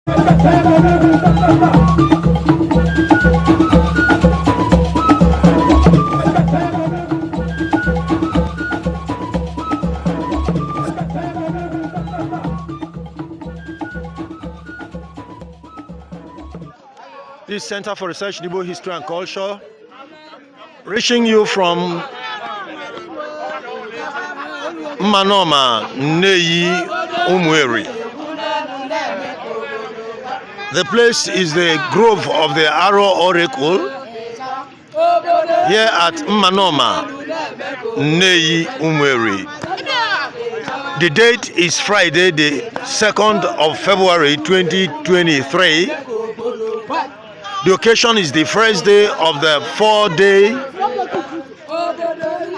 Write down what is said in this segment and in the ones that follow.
This Center for Research in Igbo History and Culture, reaching you from Manoma, Neyi, Umueri. The place is the grove of the Aro Oracle here at Manoma, Neyi, Umueri. The date is Friday, the 2nd of February 2023. The occasion is the first day of the 4-day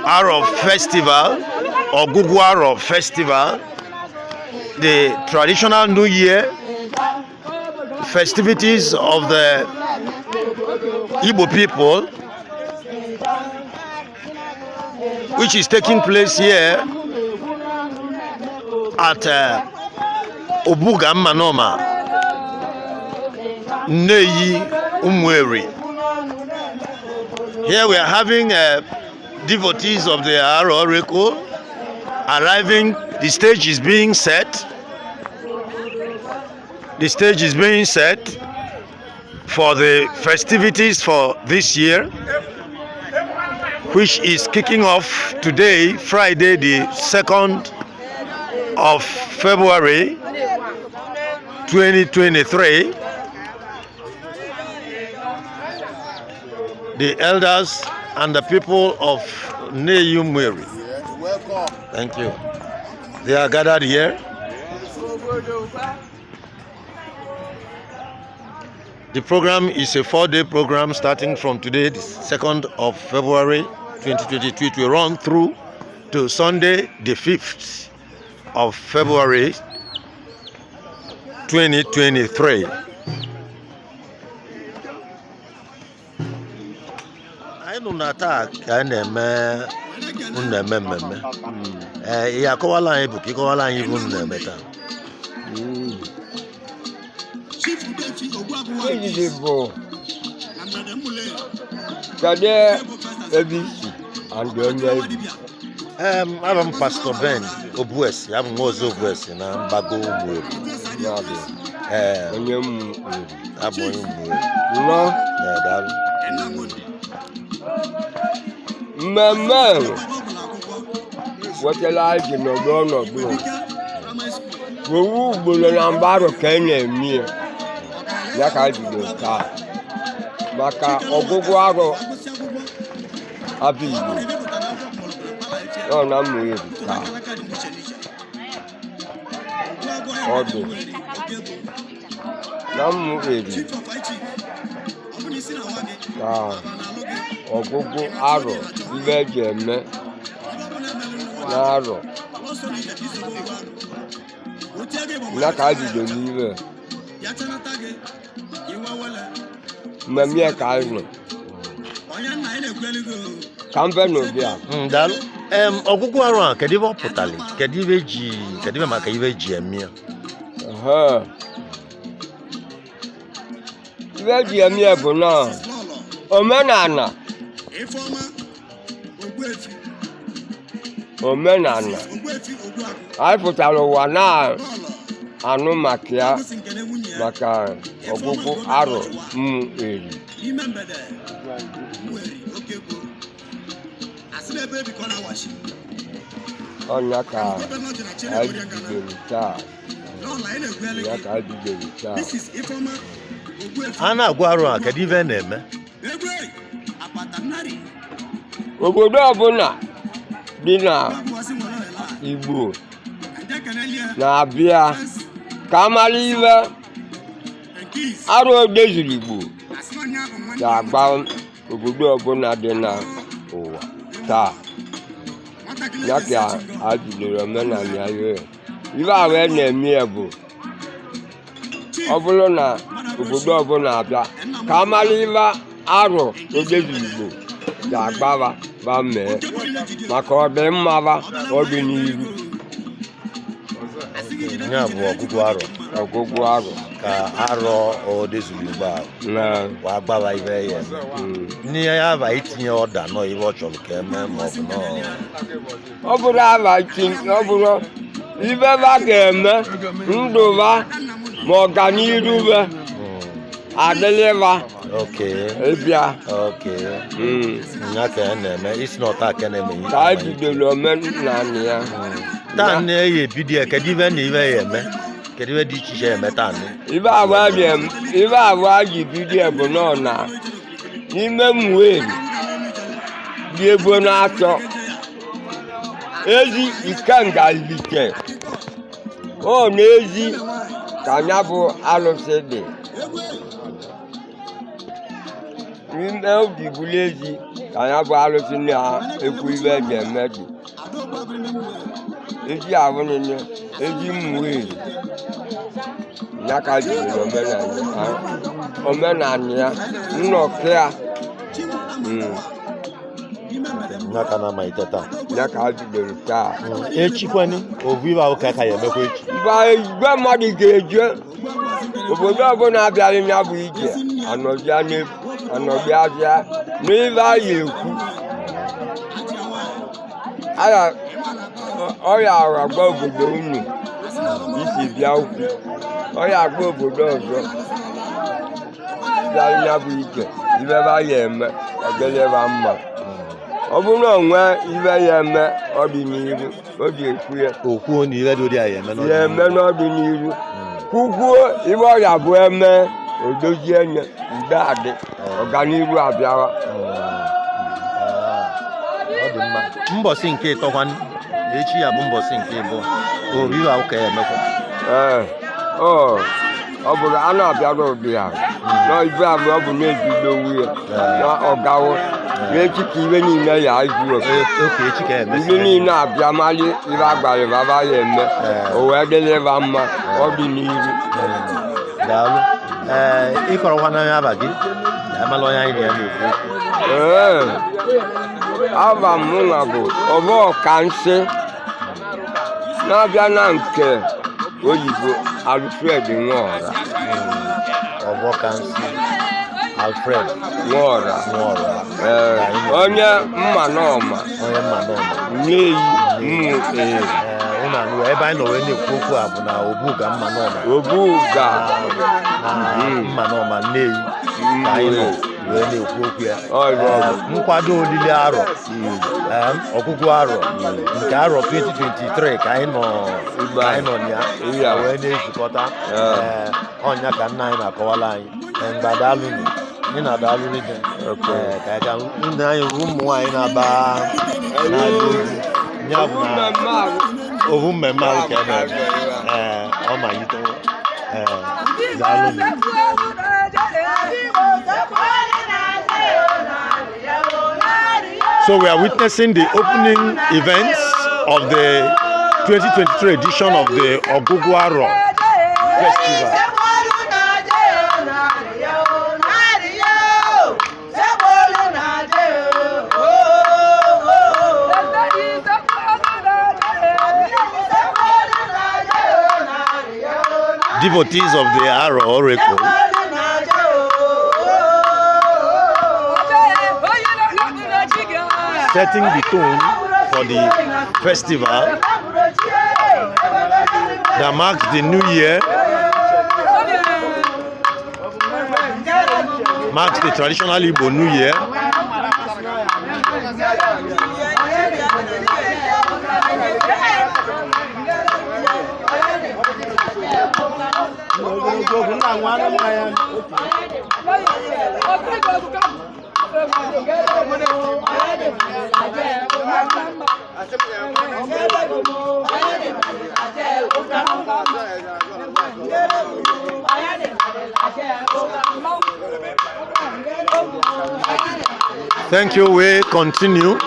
Aro Festival or Gugu Aro Festival, the traditional New Year festivities of the Igbo people, which is taking place here at Obuga Manoma, Neyi, Umueri. Here we are having devotees of the Aro Oracle arriving. The stage is being set. The stage is being set for the festivities for this year, which is kicking off today, Friday, the 2nd of February 2023. The elders and the people of Neyi Umueri. Welcome. Thank you. They are gathered here. The program is a 4-day program starting from today, the 2nd of February 2022. It will run through to Sunday, the 5th of February 2023. I don't know that kind of yeah, Kowala book, Kowala even meta. I'm Pastor Ben Obuesi. I'm Mozo Obuesi na Mbago Umueri. Mama, what a life in the dawn of blue. We will Lambaro Kenya near Yaka car. Maka Ogoguaro Abibu. No, I'm with car. Order. Ogogo Aro, Vegeme, Naro, Nakaji de Live, Mamia Calno, Campano, Dal, Ogogo Aro, Kadiva Potali, Kadiva Makaive Gemia. Vegemia Bona, Omenana. Omenana. I put out wana anu makia maka Ogogo Aro Umueri. Onyaka Adibelita. Ana Guaro, Kadiva name. Obodo ọbụla dị na Igbo na-abịa ka amara iwe arụ odezuru Igbo ga-agba obodo ọbụla dị na ụwa taa. Ya ka a jidere omenala ya iwe ahụ na-eme ya bụ ọ bụrụ na obodo ọbụla abịa ka amara iwe arụ odezuru Igbo ga-agbara ba mee maka ọdịmma ọdịnihu. Ya bụ Ọgụgụ Aro. ka aro o dezuluba na wa gbara ibe ye ni ya ba itinye order no iwe chọrọ ka eme ma ọ bụrụ abachi ọ bụrụ ibe ba ga-eme ndụba ma ọganiru ba adịlịba ịbịa nya ka na-eme isi na ọta ka na-eme ka a bidoro omenala ya taa na-eyi ebido kedu ibe na ibe ya eme kedu ibe dị iche iche eme taa ibe abụọ ji bido bụ nọ na n'ime mweri dị ebo na-atọ ezi ikenga ike ọ na-ezi ka ya bụ alụsị dị n'ime obi bụrụ ezi ka ya bụ alụsị na-ekwu ibe eji eme dị ezi ahụ niile ezi mweri ya ka jiri omenala ya nnọkọ ya n'aka na malite taa ya ka a bidoro taa echikwani obu ibe ahụ ka ya emekwa echi igwe mmadụ ga-eje obodo ọbụla abịara ya bụ ije anọdụ abịa n'ibe a ya ekwu ọya agba obodo unu isi bịa ukwu ọya agba obodo ọzọ bịara ya bụ ije ibe ba ya eme ọdịlịba mma ọ bụrụ na onwe ibe ya eme ọdịnihu o ji ekwu ya okwuo na ibe dị ya eme n'ọdịnihu kwukwuo ibe ọya bụ eme odozie nye ude adị ọganihu abịawa mbọsị nke ịtọkwa echi ya bụ mbọsị nke ịbụ obibi ahụ ka ya emekwa ọ bụrụ a na-abịara ụdị ya n'ibe abụọ ọ bụ na-ejido nwunye na ọgawo n'echi ka ibe niile ya izu ibe niile abịa mali ibe agbara baba ya eme o wee dịlịba mma ọ dị n'iru daalụ ịkọrọkwa n'anya aba gị amala onye anyị na ya na-ekwu aba m nwa bụ ọbụ ọkansị na-abịa na nke oyibo Alfred Nwora ọbọkansị Alfred Nwora onye mmanọma nneyi ụnụ ebe anyị nọ wee na-ekwu okwu a bụ na Obuga mmanọma mmanọma nneyi ka anyị nọ wee na-ekwu okwu ya nkwado olili arọ ọgụgụ arọ nke arọ 2023 ka anyị nọ ya wee na-ezukọta ọnya ka nna anyị na-akọwala anyị mgbadalụnụ anyị na-adalụ dị ka anyị ka nne anyị ruo ụmụ nwaanyị na-aba ya bụ na ohu mmemme ahụ ka emere ọ malite daalụnụ. So we are witnessing the opening events of the 2023 edition of the Ogugu Aro Festival. Devotees of the Aro Oracle setting the tone for the festival that marks the new year, marks the traditional Igbo New Year. Thank you. We continue.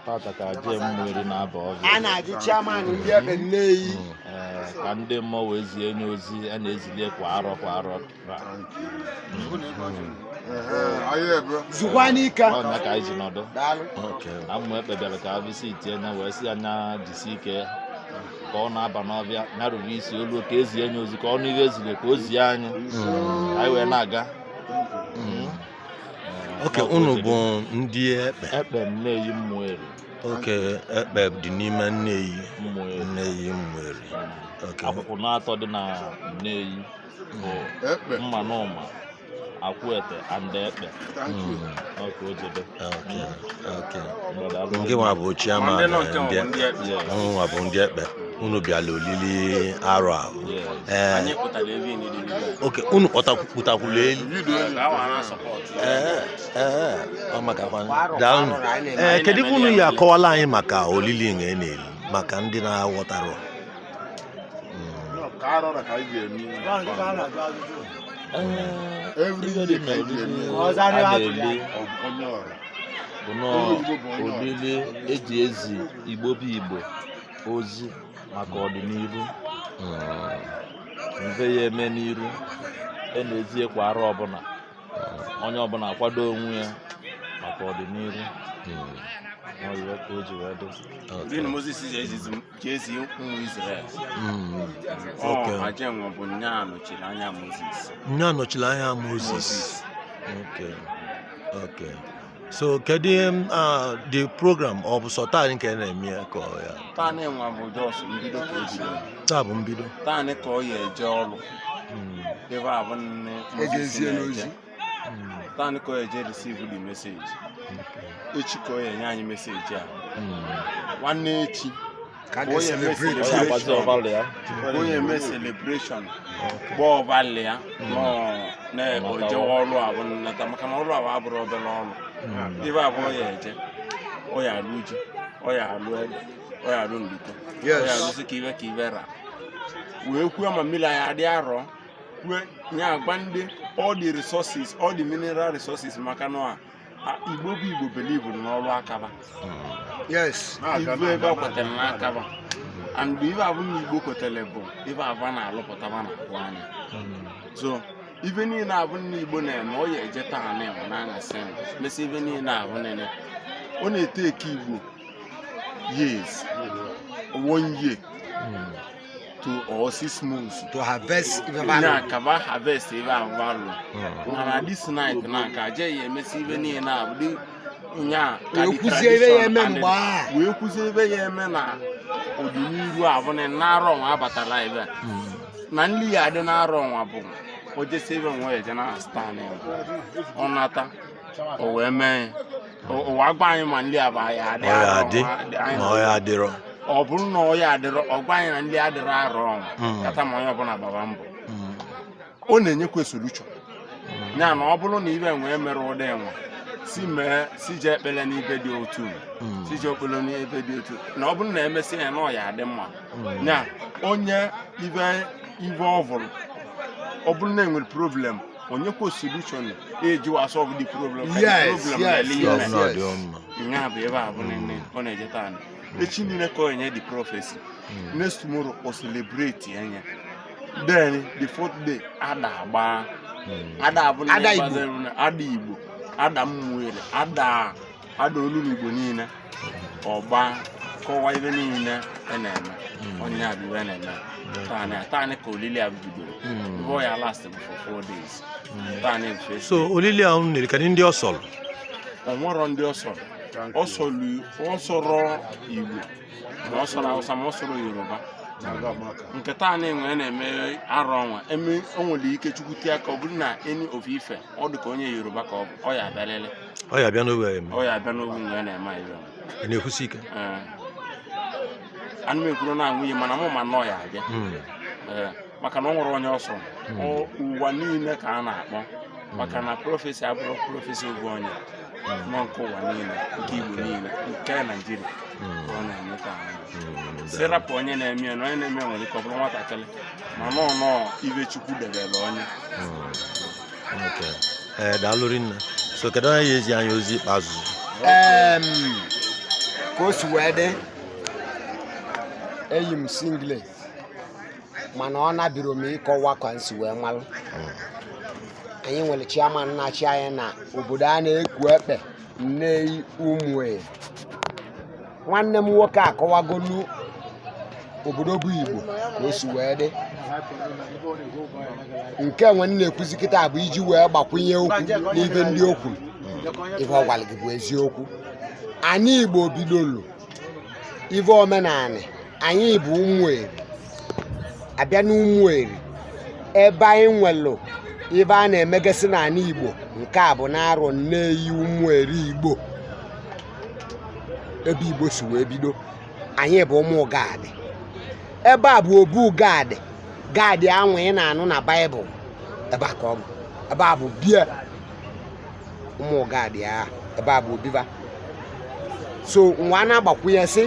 Tata ka je mmiri na-aba ọzọ. A na-ajụ chairman ndị ebe Nneyi Ka ndị mmụọ wee zie nye ozi a na-ezili kwa arọ zukwa n'ike ọnya ka anyị ji nọdụ na mmụọ ekpebiara ka abịsị itie na wee si anya jisi ike ka ọ na-aba n'ọbịa ya ruru isi olu ka ezie nye ozi ka ọ n'ihe ezili ka o zie anyị anyị wee na-aga. Unu bụ ndị ekpe Nneyi Mmụeri. Ekpe dị n'ime Nneyi Mmụeri. Akwụkwọ n'atọ dị na Nneyi bụ Mmanụma, Akwuete, and Ekpe. Ndị nwa bụ chairman nwa bụ ndị ekpe. Unu bịala olili arọ ahụ. Unu kpọtakwula elu. Kedu ka unu ya akọwala anyị maka olili nga na-eli maka ndị na-aghọtara? Olili eji ezi Igbo bụ Igbo ozi maka ọdịnihu mbe ya eme n'iru na-ezie kwa arọ ọbụla onye ọbụla akwado onwe ya maka ọdịnihu ka o ji wee dị. Moses ezi ụmụ Israel Ajenwa bụ nya anọchiri anya Moses. So kedu the program ọ bụ sọta nke na-eme ka ya? Taa na-enwe bụ jos mbido ka ebido. Taa bụ mbido. Taa na ka ọ ya eje ọrụ. Ebe a bụ nne ejezie n'ozi. Taa na ka ọ eje receive the message. Echi ka ọ ya enye anyị meseji a. Nwanne echi ka ọ ya eme celebration. Gbọọ ọbalị ya na oje ọrụ a bụ nnata maka na ọrụ a abụrụ obere ọrụ. Ebe a bụ ọ ya eje, ọ ya alụ ji, ọ ya alụ ede, ọ ya alụ ndụkọ, ọ ya alụsị ka iwe ra. Wee kwuo ma mmiri anyị adị arọ, wee nye agba ndị all the resources, all the mineral resources maka na Igbo bụ Igbo believe n'ọrụ akaba. Igbo ebe ọ kwetara n'akaba. And ife abụ na Igbo kwetara bụ ife abụ na-alụpụtaba na-akwụ anya. So ife niile abụ na Igbo na-eme ọ ya eje taa na-enwe n'anya sen mesi ife niile abụ nene ọ na-ete eke Igbo years 1 year or 6 months to harvest kaba harvest ife abụ alụ mana this night na ka je ya emesi ife niile abụ nya ka wee kwuzie ife ya eme na ọdịnihu abụ na arọ nwa abatala ebe na nli ya adị na arọ nwa bụ o jesi ebe nwe eje na stan ọ nata o wee mee o agba anyị ma nli aba ya adị ma ọ ya adịrọ ọ bụrụ na ọ ya adịrọ ọ gwa anyị na nli adịrọ arọ kata ma onye ọbụla baba mbọ ọ na-enyekwa solution ya na ọ bụrụ na ibe nwee mere ụdị enwe si je ekpele n'ibe dị otu si je okpolo n'ibe dị otu na ọ bụrụ na emesi ya na ọ ya adị mma ya onye ibe ọvụrụ ọ bụrụ na enwere problem onye kwa solution eji wa solve the problem ya bụ ebe a bụ nne ọ na-eje taa echi niile ka onye the prophecy next tomorrow o celebrate anya then the fourth day ada abụ ada Igbo ada Mmụeri ada olu n'Igbo niile ọgba kọwa ibe niile na-eme onye abịa na-eme taa ka olili a bidoro before ya last for 4 days taa so olili a unu nere ka ndị ọsọrọ onwero ndị ọsọrọ Igbo ma ọsọrọ Hausa ma ọsọrọ Yoruba nke taa na-enwe na-eme arọ ọnwa eme o nwere ike chukwute aka ọ bụrụ na eni ofe ife ọ dị ka onye Yoruba ka ọ ya abịalele ọ ya abịa n'oge ọ ya abịa n'oge mgbe na-eme iwe na-ekwusi ike anụ m ekwuru na nwunye mana mụ ma nọ ya abịa maka na ọ nwere onye ọsọ ụwa niile ka a na-akpọ maka na prọfesi abụrụ prọfesi oge onye nọ nke ụwa niile nke Igbo niile nke Naịjirịa ka ọ na-eme ka sirapụ onye na-eme na onye na-eme nwere ike ọ bụrụ nwatakịrị ma nọọ ibe Chukwu debere onye daalụ rinne so kedu onye ya ezi anyị ozi ikpeazụ ka o si wee dị eyi m singlet mana ọ nabiro m ịkọwa ka nsi wee malụ anyị nwere chairman na-achị anyị na obodo a na-eku ekpe Nneyi Umueri nwanne m nwoke akọwagolu obodo bụ Igbo ka o si wee dị nke nwe na-ekwuzi kịta bụ iji wee gbakwunye okwu n'ibe ndị o kwuru ife ọ gwara gị bụ eziokwu anyị Igbo bidolu ife omenala anyị bụ Umueri abịa n'Umueri ebe anyị nwelụ ibe a na-emegasị n'ala Igbo nke a bụ na-arọ Nneyi Umueri Igbo ebe Igbo si wee bido anyị bụ ụmụ gaadị ebe a bụ obu gaadị anwụ ị na-anụ na Baịbụl ebe a ka ọ bụ ebe a bụ bie ụmụ gaadị ya ebe a bụ obiba so nwa na-agbakwunye sị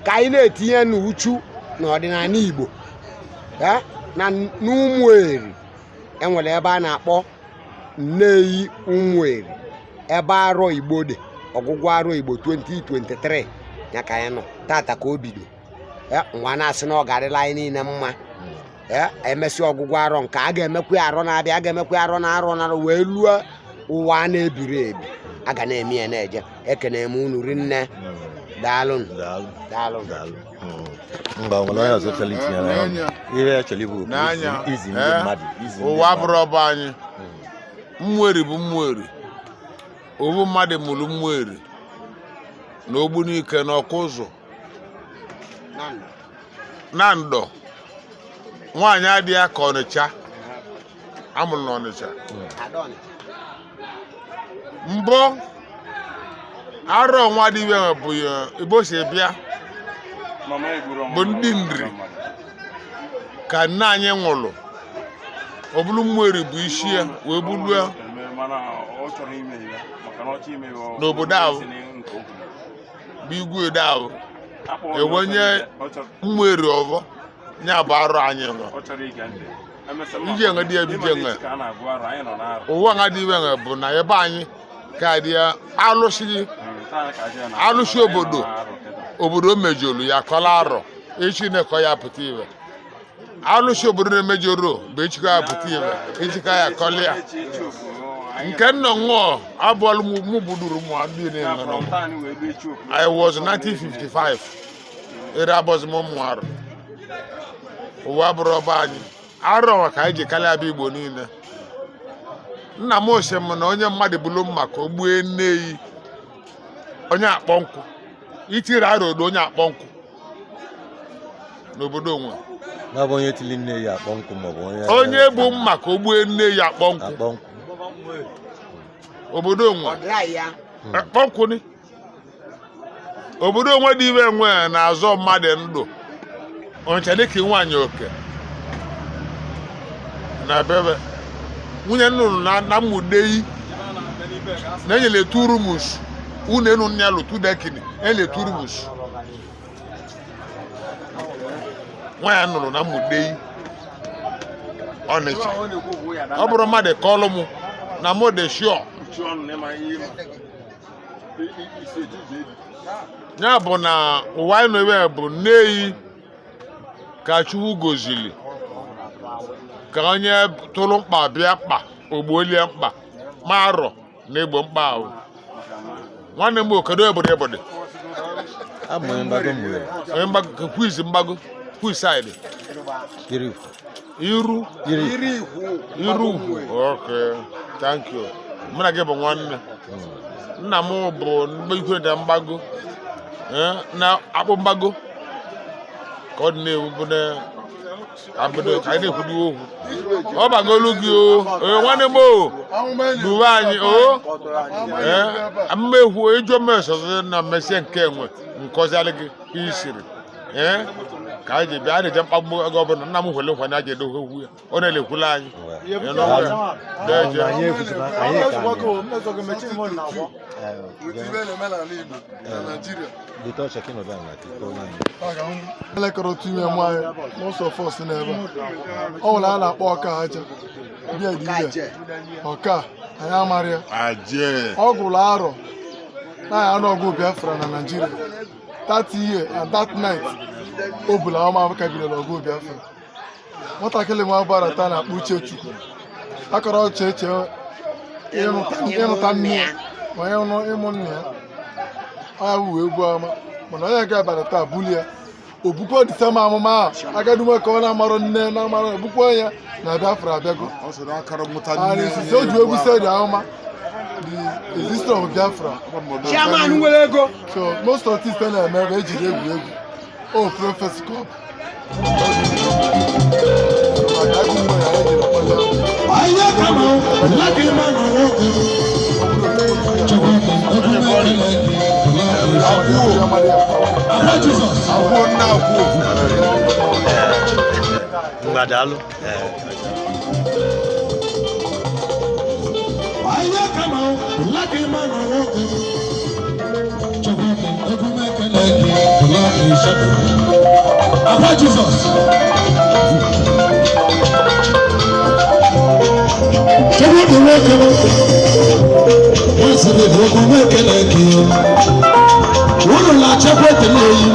ka anyị na-etinye n'uchu n'ọdịnala Igbo na n'Umueri enwere ebe a na-akpọ Nneyi Umueri ebe arọ Igbo dị ọgwụgwụ arọ Igbo 2023 ya ka anyị nọ tata ka o bido nwa na-asị na ọ garịla anyị niile mma emesi ọgwụgwụ arọ nke a ga-emekwa arọ na-abịa a ga-emekwa arọ na arọ na wee luo ụwa na-ebiri ebi a ga na-eme ya na-eje ekene m unu rinne daalụ mba nwere onye ọzọ chọrọ itinyere ihe ya chọrọ ibu izi ndị mmadụ ụwa bụrụ ọba anyị Umueri bụ Umueri owu mmadụ mụrụ Umueri na Ogbunike na Ọkụzụ na Ndọ nwaanyị adịghị ka Ọnịcha amụrụ n'Ọnịcha mbụ arọ nwa dị iwe bụ Igbo si bịa bụ ndị Nri ka nne anyị nwụrụ ọ bụrụ Umueri bụ isi ya wee buluo n'obodo ahụ bụ Igwe ahụ ewenye Umueri ọzọ ya bụ arọ anyị nọ iji enwe dị ebido enwe ụwa nga dị iwe enwe bụ na ebe anyị ka dị alụsị obodo mejolu ya kọla arọ echi na-ekọ ya pụta iwe alụsị obodo na-emejoro bụ echikọ ya pụta iwe echikọ ya kọla ya nke nọ ṅụọ abụọlụ mụ buduru mụ ndị na-enwe I was 1955 ere abọzi m ụmụ arụ ụwa bụrụ ọba anyị arọ ka anyị ji kalịa abịa Igbo niile nna m ose m na onye mmadụ bụrụ mma ka o gbue Nneyi onye akpọ nkụ itiri arọ odo onye akpọ nkụ n'obodo onwe na bụ onye tili Nneyi akpọ nkụ maọbụ onye bụ mma ka o gbue Nneyi akpọ nkụ obodo onwe akpọ nkụ ni obodo onwe dị iwe enwe na-azọ mmadụ ndụ oncha dịka nwaanyị oke na bebe nwunye nnụnụ na Mmudeyi na-enyele turumus unu enu nne ya lụtụ dekini enyele turumus nwaanyị nnụnụ na Mmudeyi Ọnịcha ọ bụrụ mmadụ ka ọlụ mụ na mụ dị shọ ya bụ na ụwa anyị nọ bụ Nneyi ka Chukwu gozili ka onye tụrụ mkpa bịa mkpa ogbuolie mkpa ma arọ na egbo mkpa ahụ nwanne m okedo obodo ebode onye mgbago kwiz mgbago kwisaịdị iru ugwu okay thank you mụ na gị bụ nwanne nna m bụ ikwe da mgbago na akpụ mgbago ka ọ dị na-ewu bụ na abido ka anyị na-ekwudo okwu ọ bagolu gị o nwanne m o duwe anyị o mmekwu ịjụ mmesọzọ na mmesie nke enwe nkọzialị gị isiri ka anyị ji bịa a na-eje mkpagbu ego ọbụla nna m hwele nkwa na aja edowe okwu ya ọ na-elekwula anyị elekọrọ otu ime nwanyị n'ụsọ fọs n'ebe ọ nwere a na-akpọ ọka aja bịa dibịa ọka anyị amarị ya ọ gụrụ arọ na ya anọgụ Biafra na Naịjirịa that year and that night o bula ọma ka bidoro ọgụ Biafra nwatakịrị nwa bara taa na-akpọ Uchechukwu akọrọ cheche ịnụta nne ya ma ya ịmụ nne ya ọ wee egwu ama mana onye ga-abara taa bulie obukwa disema amụma ahụ agadi nwoke ọ na-amarụ nne na-amarụ ebukwa ya na Biafra abịago izizi o ji egwu sedi ahụma the existence of Biafra so most of this na-eme ebe ejiri egwu o Prophet's Cup Mbadalu. Jesus. Once the broken make a leg, you will not check what the name.